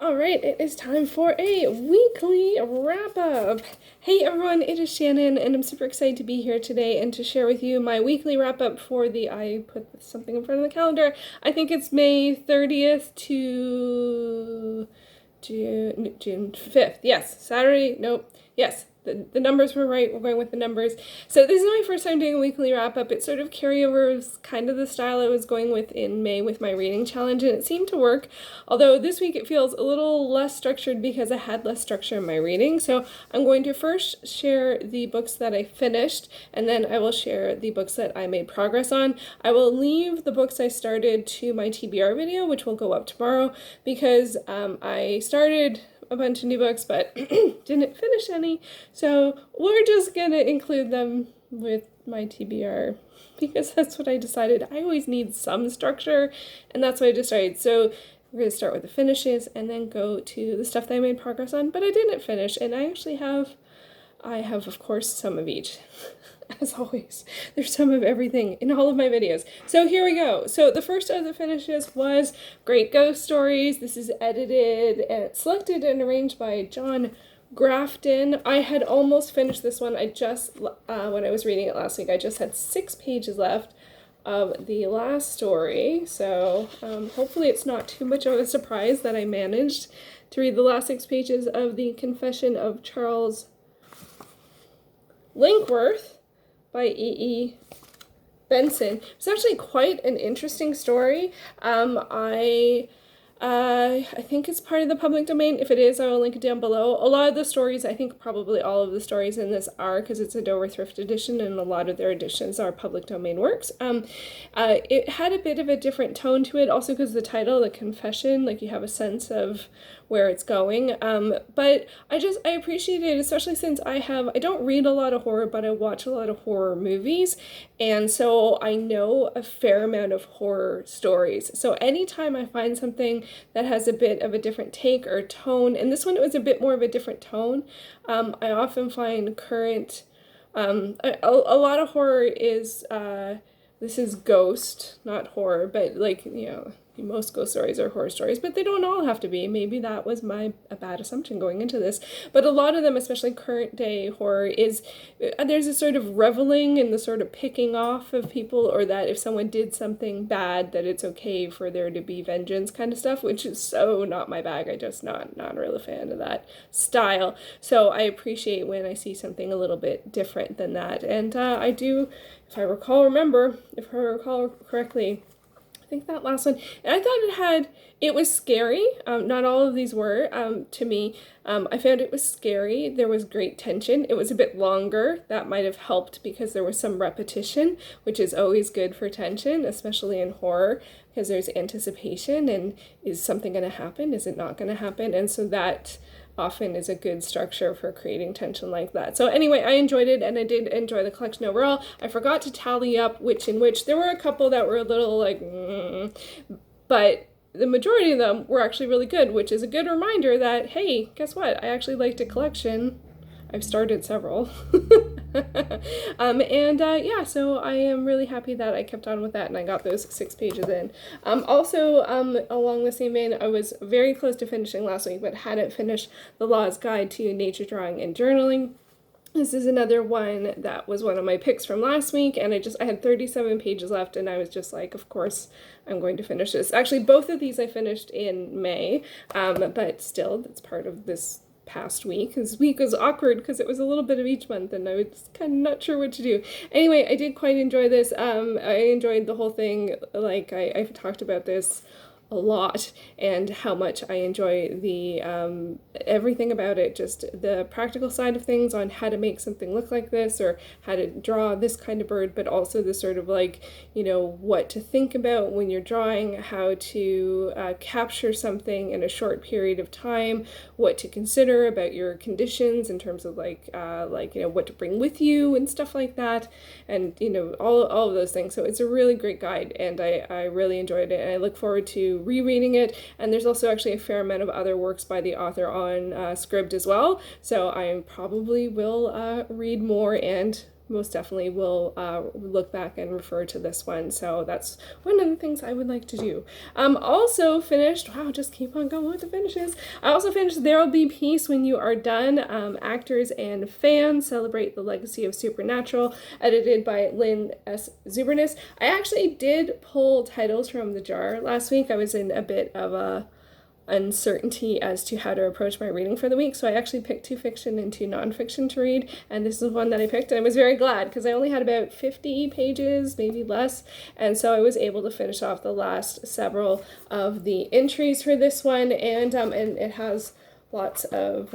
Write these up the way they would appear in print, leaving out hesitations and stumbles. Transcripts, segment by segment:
All right, it is time for a weekly wrap up. Hey everyone, it is Shannon, and I'm super excited to be here today and to share with you my weekly wrap up for I put something in front of the calendar. I think it's May 30th to June 5th. Yes, Saturday, nope, yes. The numbers were right. We're going with the numbers. So this is my first time doing a weekly wrap up. It's sort of carryovers, kind of the style I was going with in May with my reading challenge, and it seemed to work. Although this week it feels a little less structured because I had less structure in my reading. So I'm going to first share the books that I finished, and then I will share the books that I made progress on. I will leave the books I started to my TBR video, which will go up tomorrow, because I started a bunch of new books but didn't finish any, so we're just gonna include them with my TBR because that's what I decided. I always need some structure, and that's what I decided. So we're gonna start with the finishes and then go to the stuff that I made progress on but I didn't finish, and I have of course some of each. As always, there's some of everything in all of my videos. So here we go. So the first of the finishes was Great Ghost Stories. This is edited and selected and arranged by John Grafton. I had almost finished this one. I just, when I was reading it last week, I just had 6 pages left of the last story. So hopefully it's not too much of a surprise that I managed to read the last 6 pages of The Confession of Charles Linkworth by E.E. Benson. It's actually quite an interesting story. I think it's part of the public domain. If it is, I will link it down below. A lot of the stories, I think probably all of the stories in this are, because it's a Dover Thrift edition, and a lot of their editions are public domain works. It had a bit of a different tone to it, also because the title, The Confession, like you have a sense of where it's going. But I appreciate it, especially since I don't read a lot of horror, but I watch a lot of horror movies, and so I know a fair amount of horror stories. So anytime I find something that has a bit of a different take or tone, and this one it was a bit more of a different tone. I often find current, a lot of horror is, this is ghost, not horror, but like, most ghost stories are horror stories, but they don't all have to be. Maybe that was a bad assumption going into this. But a lot of them, especially current day horror, is there's a sort of reveling in the sort of picking off of people, or that if someone did something bad, that it's okay for there to be vengeance kind of stuff, which is so not my bag. I just not really a fan of that style. So I appreciate when I see something a little bit different than that. And I do, if I recall correctly, I think that last one, and I thought it was scary. Not all of these were, to me. I found it was scary. There was great tension. It was a bit longer. That might have helped because there was some repetition, which is always good for tension, especially in horror, because there's anticipation and is something going to happen? Is it not going to happen? And so that often is a good structure for creating tension like that. So anyway, I enjoyed it, and I did enjoy the collection overall. I forgot to tally up which there were a couple that were a little like, but the majority of them were actually really good, which is a good reminder that, hey, guess what? I actually liked a collection. I've started several. Yeah, so I am really happy that I kept on with that and I got those 6 pages in. Also, along the same vein, I was very close to finishing last week, but hadn't finished The Law's Guide to Nature Drawing and Journaling. This is another one that was one of my picks from last week, and I had 37 pages left, and I was just like, of course, I'm going to finish this. Actually, both of these I finished in May, but still, that's part of this past week. This week was awkward because it was a little bit of each month and I was kind of not sure what to do. Anyway, I did quite enjoy this. I enjoyed the whole thing. Like I've talked about this a lot, and how much I enjoy the everything about it, just the practical side of things on how to make something look like this or how to draw this kind of bird, but also the sort of like, what to think about when you're drawing, how to capture something in a short period of time, what to consider about your conditions in terms of like what to bring with you and stuff like that, and all of those things. So it's a really great guide, and I really enjoyed it, and I look forward to rereading it. And there's also actually a fair amount of other works by the author on Scribd as well, so I probably will read more and most definitely will look back and refer to this one. So that's one of the things I would like to do. Also finished, wow, just keep on going with the finishes. I also finished There'll Be Peace When You Are Done. Actors and fans celebrate the legacy of Supernatural, edited by Lynn S. Zubernis. I actually did pull titles from the jar last week. I was in a bit of a uncertainty as to how to approach my reading for the week, so I actually picked 2 fiction and 2 nonfiction to read, and this is one that I picked, and I was very glad because I only had about 50 pages, maybe less, and so I was able to finish off the last several of the entries for this one, and it has lots of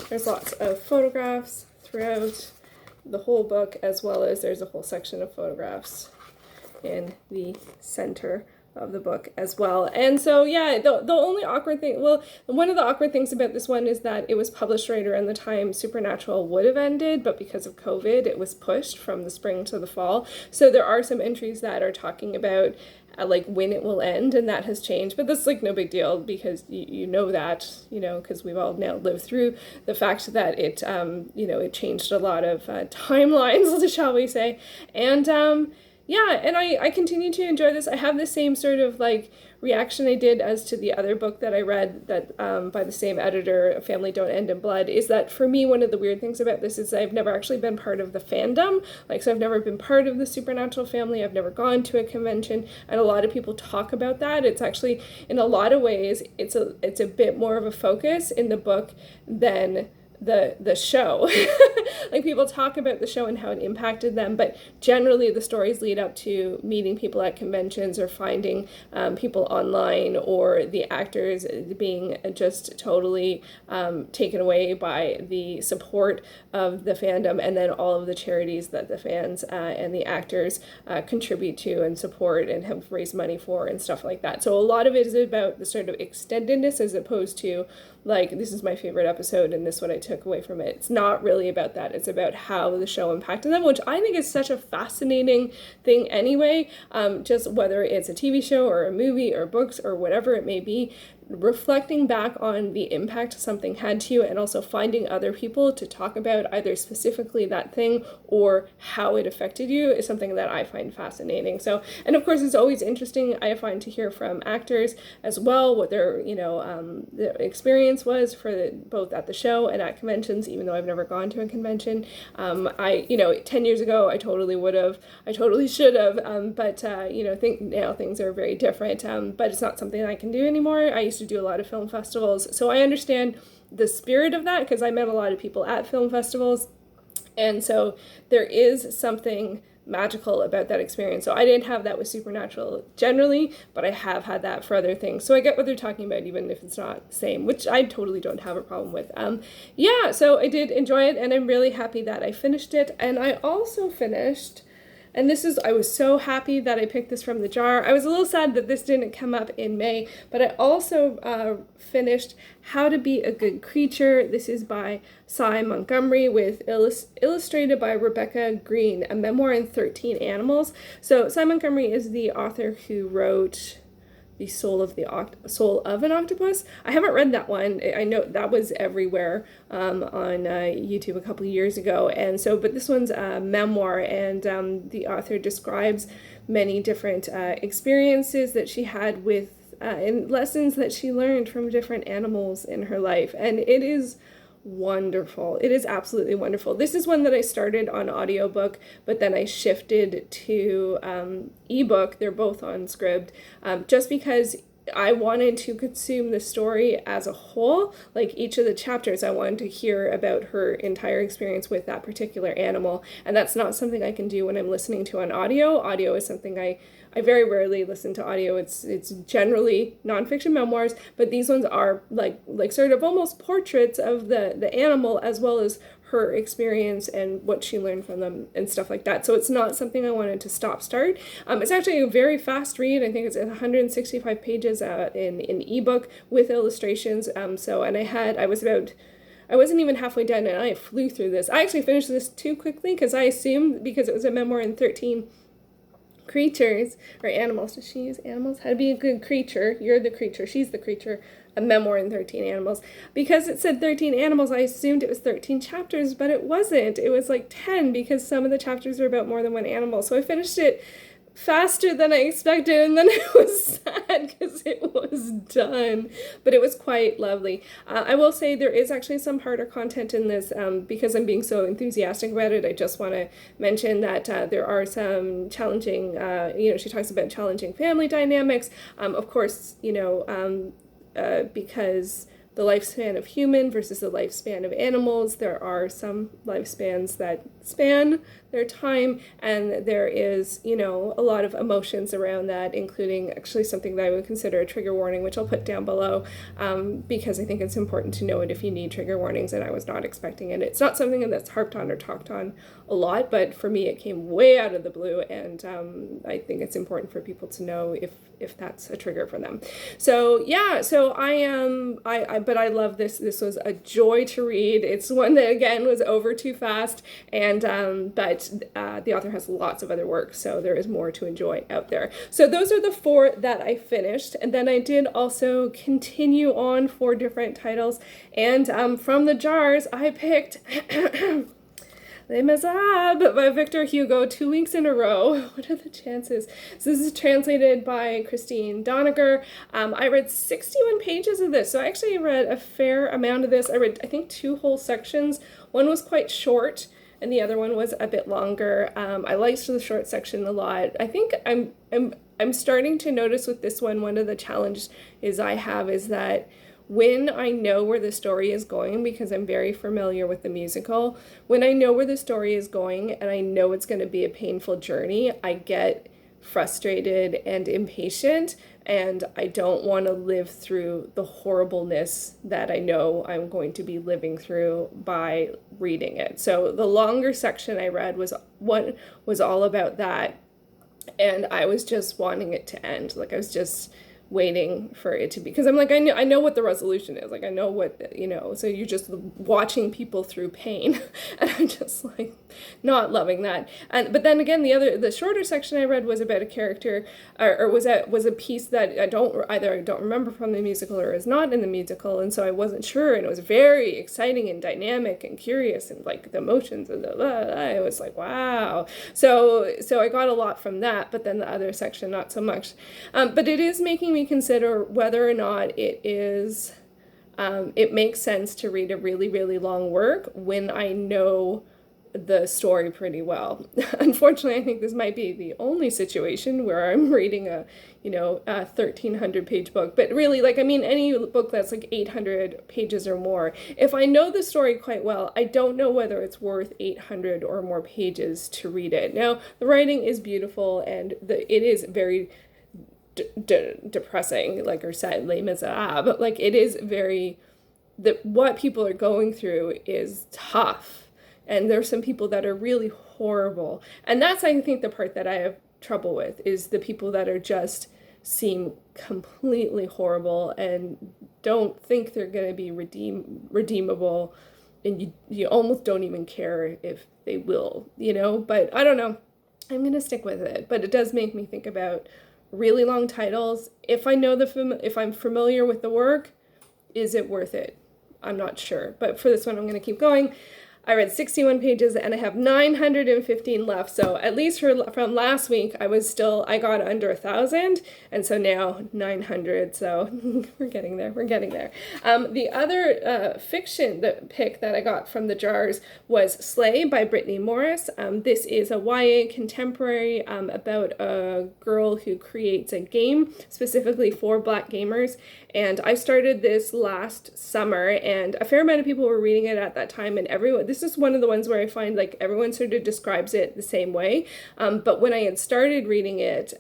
there's lots of photographs throughout the whole book, as well as there's a whole section of photographs in the center of the book as well. And so yeah, the only awkward thing, well, one of the awkward things about this one is that it was published right around the time Supernatural would have ended, but because of COVID it was pushed from the spring to the fall. So there are some entries that are talking about when it will end, and that has changed, but that's no big deal because you know that, because we've all now lived through the fact that it it changed a lot of timelines, shall we say. And yeah, and I continue to enjoy this. I have the same sort of reaction I did as to the other book that I read that by the same editor, Family Don't End in Blood, is that for me one of the weird things about this is I've never actually been part of the fandom. So I've never been part of the Supernatural family. I've never gone to a convention, and a lot of people talk about that. It's actually, in a lot of ways, it's a bit more of a focus in the book than the show. People talk about the show and how it impacted them, but generally the stories lead up to meeting people at conventions or finding people online, or the actors being just totally taken away by the support of the fandom, and then all of the charities that the fans and the actors contribute to and support and have raised money for and stuff like that. So a lot of it is about the sort of extendedness, as opposed to this is my favorite episode and this is what I took away from it. It's not really about that. It's about how the show impacted them, which I think is such a fascinating thing anyway. Just whether it's a TV show or a movie or books or whatever it may be, reflecting back on the impact something had to you, and also finding other people to talk about either specifically that thing or how it affected you, is something that I find fascinating. So, and of course it's always interesting, I find, to hear from actors as well what their their experience was for both at the show and at conventions, even though I've never gone to a convention. 10 years ago I totally should have, but think now things are very different, but it's not something I can do anymore. I used to do a lot of film festivals, so I understand the spirit of that because I met a lot of people at film festivals, and so there is something magical about that experience. So I didn't have that with Supernatural generally, but I have had that for other things. So I get what they're talking about, even if it's not the same, which I totally don't have a problem with. Yeah, so I did enjoy it, and I'm really happy that I finished it. And I also finished, and I was so happy that I picked this from the jar. I was a little sad that this didn't come up in May, but I also finished How to Be a Good Creature. This is by Cy Montgomery, with illustrated by Rebecca Green, a memoir in 13 animals. So Cy Montgomery is the author who wrote The Soul of an Octopus. I haven't read that one. I know that was everywhere on YouTube a couple of years ago, and so, but this one's a memoir, and the author describes many different experiences that she had with and lessons that she learned from different animals in her life, and it is wonderful. It is absolutely wonderful. This is one that I started on audiobook, but then I shifted to ebook. They're both on Scribd, just because I wanted to consume the story as a whole. Each of the chapters, I wanted to hear about her entire experience with that particular animal, and that's not something I can do when I'm listening to an audio. Audio is something I very rarely listen to audio. It's generally nonfiction memoirs, but these ones are like sort of almost portraits of the animal, as well as her experience and what she learned from them and stuff like that. So it's not something I wanted to start. It's actually a very fast read. I think it's 165 pages in ebook with illustrations. I wasn't even halfway done, and I flew through this. I actually finished this too quickly because I assumed, because it was a memoir in 13 creatures, or animals. Does she use animals? How to be a good creature. You're the creature. She's the creature. A memoir in 13 animals. Because it said 13 animals, I assumed it was 13 chapters, but it wasn't. It was like 10 because some of the chapters are about more than one animal. So I finished it faster than I expected, and then I was sad because it was done, but it was quite lovely. I will say there is actually some harder content in this because I'm being so enthusiastic about it. I just want to mention that there are some challenging, she talks about challenging family dynamics. Of course, because the lifespan of human versus the lifespan of animals, there are some lifespans that span their time, and there is, a lot of emotions around that, including actually something that I would consider a trigger warning, which I'll put down below, because I think it's important to know it if you need trigger warnings, and I was not expecting it. It's not something that's harped on or talked on a lot, but for me it came way out of the blue, and I think it's important for people to know if that's a trigger for them. So yeah, so but I love this. This was a joy to read. It's one that again was over too fast, and but the author has lots of other work, so there is more to enjoy out there. So those are the 4 that I finished, and then I did also continue on 4 different titles, and from the jars I picked Les Miserables by Victor Hugo 2 weeks in a row. What are the chances? So this is translated by Christine Doniger. I read 61 pages of this, so I actually read a fair amount of this. I read, I think, 2 whole sections. One was quite short, and the other one was a bit longer. I liked the short section a lot. I think I'm starting to notice with this one of the challenges I have is that when I know where the story is going, because I'm very familiar with the musical, when I know where the story is going and I know it's going to be a painful journey, I get frustrated and impatient, and I don't want to live through the horribleness that I know I'm going to be living through by reading it. So the longer section I read was all about that, and I was just wanting it to end. Like I was just waiting for it to be, because I'm like, I know what the resolution is, like I know what, so you're just watching people through pain, and I'm just like not loving that. But then again, the shorter section I read was about a character, or was a piece that I don't remember from the musical or is not in the musical, and so I wasn't sure, and it was very exciting and dynamic and curious, and like the emotions and I was like, wow. So I got a lot from that, but then the other section not so much. But it is making me consider whether or not it makes sense to read a really, really long work when I know the story pretty well. Unfortunately, I think this might be the only situation where I'm reading a 1,300 page book, but really, any book that's like 800 pages or more, if I know the story quite well, I don't know whether it's worth 800 or more pages to read it. Now, the writing is beautiful, and it is very depressing, like I said, Les Miserables, like it is very, what people are going through is tough, and there's some people that are really horrible, and that's, I think, the part that I have trouble with, is the people that are just seem completely horrible and don't think they're going to be redeemable, and you almost don't even care if they will, but I don't know, I'm going to stick with it. But it does make me think about really long titles. If I know if I'm familiar with the work, is it worth it? I'm not sure. But for this one, I'm going to keep going. I read 61 pages and I have 915 left. So at least from last week, I got under 1,000, and so now 900. So we're getting there. The other fiction pick that I got from the jars was Slay by Brittany Morris. This is a YA contemporary about a girl who creates a game specifically for Black gamers. And I started this last summer, and a fair amount of people were reading it at that time, and this is one of the ones where I find like everyone sort of describes it the same way. But when I had started reading it,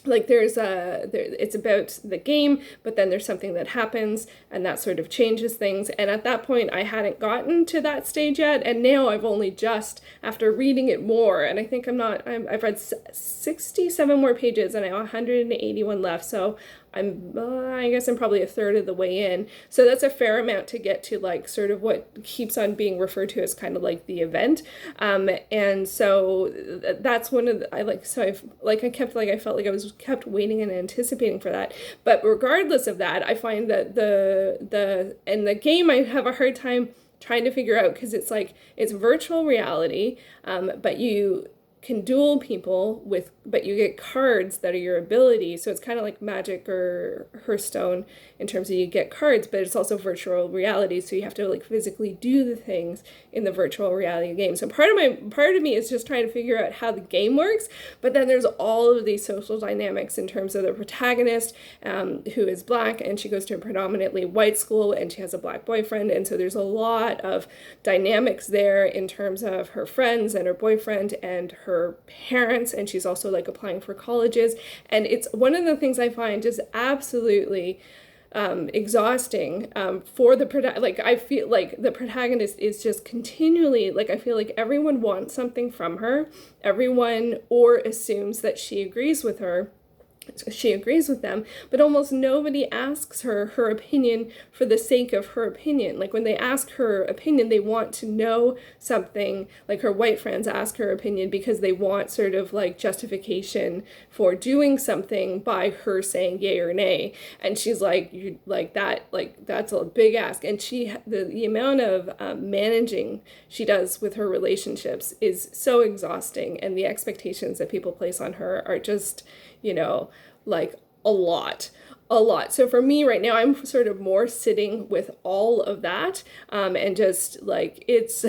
it's about the game, but then there's something that happens and that sort of changes things. And at that point, I hadn't gotten to that stage yet. And now I've only just, after reading it more, and I think I've read 67 more pages and I have 181 left. So I guess I'm probably a third of the way in. So that's a fair amount to get to like sort of what keeps on being referred to as kind of like the event. And so that's one of the, I felt like I was kept waiting and anticipating for that. But regardless of that, I find that in the game I have a hard time trying to figure out, because it's like it's virtual reality, but you can duel people but you get cards that are your ability. So it's kind of like Magic or Hearthstone in terms of you get cards, but it's also virtual reality. So you have to like physically do the things in the virtual reality game. So part of me is just trying to figure out how the game works. But then there's all of these social dynamics in terms of the protagonist, who is Black, and she goes to a predominantly white school, and she has a Black boyfriend. And so there's a lot of dynamics there in terms of her friends and her boyfriend and her parents, and she's also like applying for colleges. And it's one of the things I find just absolutely exhausting for the I feel like the protagonist is just continually, like, I feel like everyone wants something from her, everyone or assumes that she agrees with them, but almost nobody asks her opinion for the sake of her opinion. Like when they ask her opinion, they want to know something. Like her white friends ask her opinion because they want sort of like justification for doing something by her saying yay or nay. And she's like, you like that, like that's a big ask. And the amount of managing she does with her relationships is so exhausting, and the expectations that people place on her are just, like a lot. So for me right now, I'm sort of more sitting with all of that, and just like it's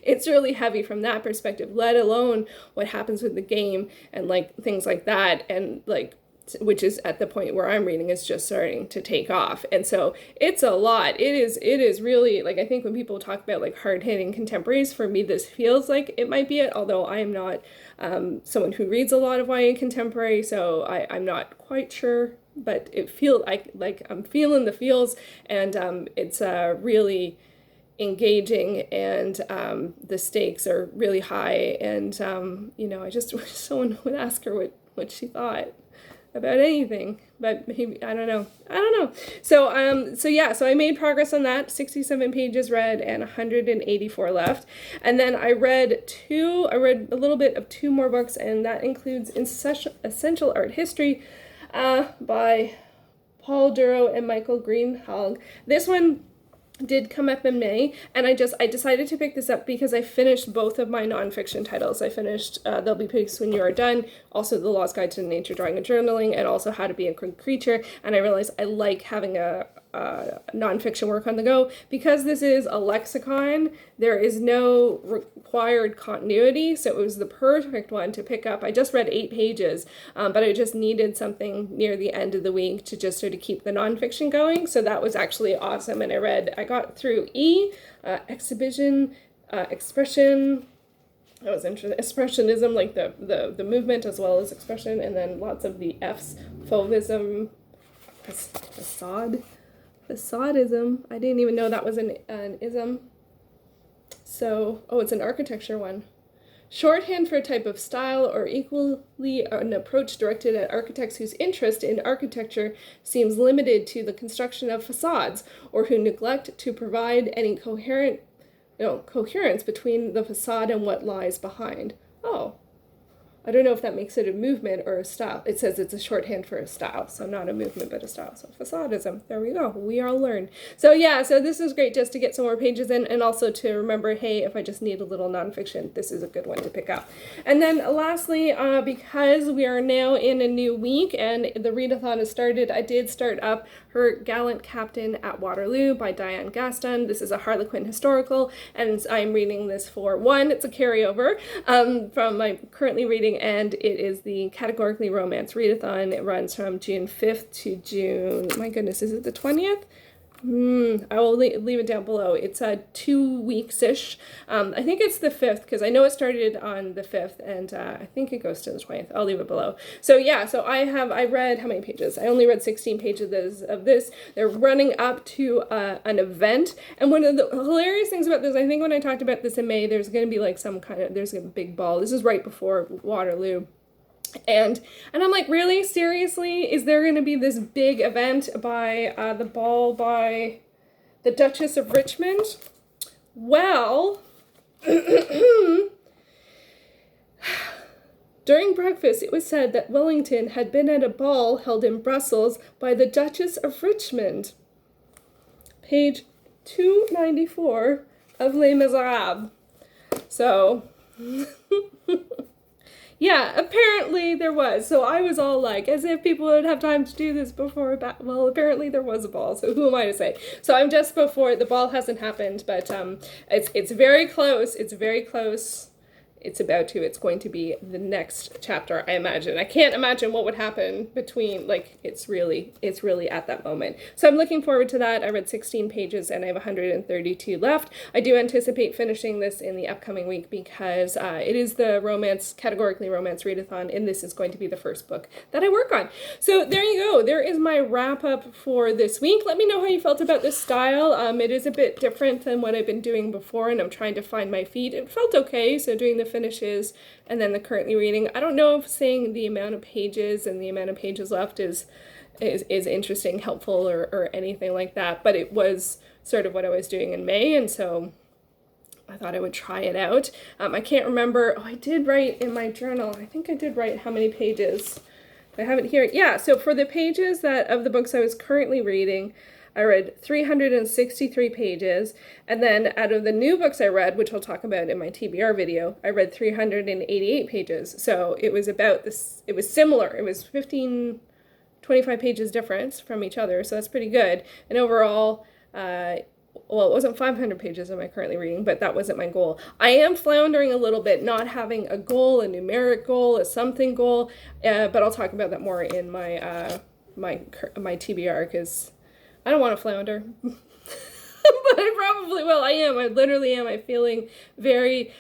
it's really heavy from that perspective, let alone what happens with the game and like things like that, and like, which is at the point where I'm reading is just starting to take off. And so it's a lot. It is really, like, I think when people talk about like hard-hitting contemporaries, for me this feels like it might be it, although I am not someone who reads a lot of YA contemporary, so I'm not quite sure, but it feels like I'm feeling the feels, and it's really engaging, and the stakes are really high, and I just wish someone would ask her what she thought about anything, but maybe I don't know. So I made progress on that. 67 pages read and 184 left. And then I read a little bit of two more books, and that includes Essential Art History by Paul Duro and Michael Greenhalgh. This one did come up in May, and I decided to pick this up because I finished both of my nonfiction titles. I finished There'll Be Peace When You Are Done, also The Lost Guide to Nature, Drawing, and Journaling, and also How to Be a Good Creature, and I realized I like having a nonfiction work on the go. Because this is a lexicon, there is no required continuity, so it was the perfect one to pick up. I just read 8 pages, but I just needed something near the end of the week to just sort of keep the nonfiction going, so that was actually awesome. And I got through exhibition, expression. That was interesting. Expressionism, like the movement as well as expression, and then lots of the F's, fauvism, facadism. I didn't even know that was an ism. So, it's an architecture one. Shorthand for a type of style, or equally an approach directed at architects whose interest in architecture seems limited to the construction of facades, or who neglect to provide any coherence between the facade and what lies behind. Oh, I don't know if that makes it a movement or a style. It says it's a shorthand for a style, so not a movement, but a style. So facadism, there we go. We all learned. So this is great just to get some more pages in, and also to remember, hey, if I just need a little nonfiction, this is a good one to pick up. And then lastly, because we are now in a new week and the readathon has started, I did start up Her Gallant Captain at Waterloo by Diane Gaston. This is a Harlequin historical, and I'm reading this for one. It's a carryover from my currently reading, and it is the Categorically Romance Readathon. It runs from June 5th to June, my goodness, is it the 20th? I will leave it down below. It's 2 weeks-ish. I think it's the 5th, because I know it started on the 5th, and I think it goes to the 20th. I'll leave it below. So I read, how many pages? I only read 16 pages of this. They're running up to an event, and one of the hilarious things about this, I think when I talked about this in May, there's going to be like there's a big ball. This is right before Waterloo. And I'm like, really? Seriously? Is there going to be this big event by the ball by the Duchess of Richmond? Well, during breakfast, it was said that Wellington had been at a ball held in Brussels by the Duchess of Richmond. Page 294 of Les Miserables. So, yeah, apparently there was. So I was all like, as if people would have time to do this before. Well, apparently there was a ball, so who am I to say? So I'm just before, the ball hasn't happened, but it's very close. It's very close. It's about to. It's going to be the next chapter, I imagine. I can't imagine what would happen between, like, it's really at that moment. So I'm looking forward to that. I read 16 pages and I have 132 left. I do anticipate finishing this in the upcoming week because it is the romance, categorically romance readathon, and this is going to be the first book that I work on. So there you go. There is my wrap up for this week. Let me know how you felt about this style. It is a bit different than what I've been doing before, and I'm trying to find my feet. It felt okay, so doing the finishes and then the currently reading. I don't know if saying the amount of pages and the amount of pages left is interesting, helpful, or anything like that, but it was sort of what I was doing in May, and so I thought I would try it out. I can't remember. Oh, I did write in my journal. I think I did write how many pages. I have it here. Yeah, so for the pages that of the books I was currently reading, I read 363 pages, and then out of the new books I read, which I'll talk about in my TBR video, I read 388 pages. So it was about this, it was similar. It was 25 pages difference from each other, so that's pretty good. And overall, well, it wasn't 500 pages am I currently reading, but that wasn't my goal. I am floundering a little bit, not having a goal, a numeric goal, a something goal, but I'll talk about that more in my my TBR, because I don't want to flounder, but I probably will. I am. I literally am. I'm feeling very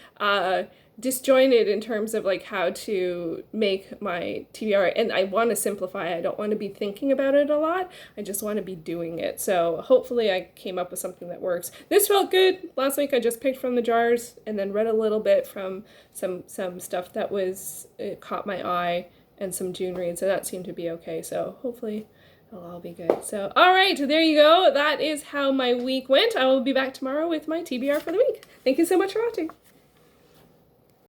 disjointed in terms of like how to make my TBR, and I want to simplify. I don't want to be thinking about it a lot. I just want to be doing it. So hopefully I came up with something that works. This felt good. Last week I just picked from the jars and then read a little bit from some stuff that was caught my eye and some June reads, and that seemed to be okay. So hopefully it'll all be good. So, all right, there you go. That is how my week went. I will be back tomorrow with my TBR for the week. Thank you so much for watching.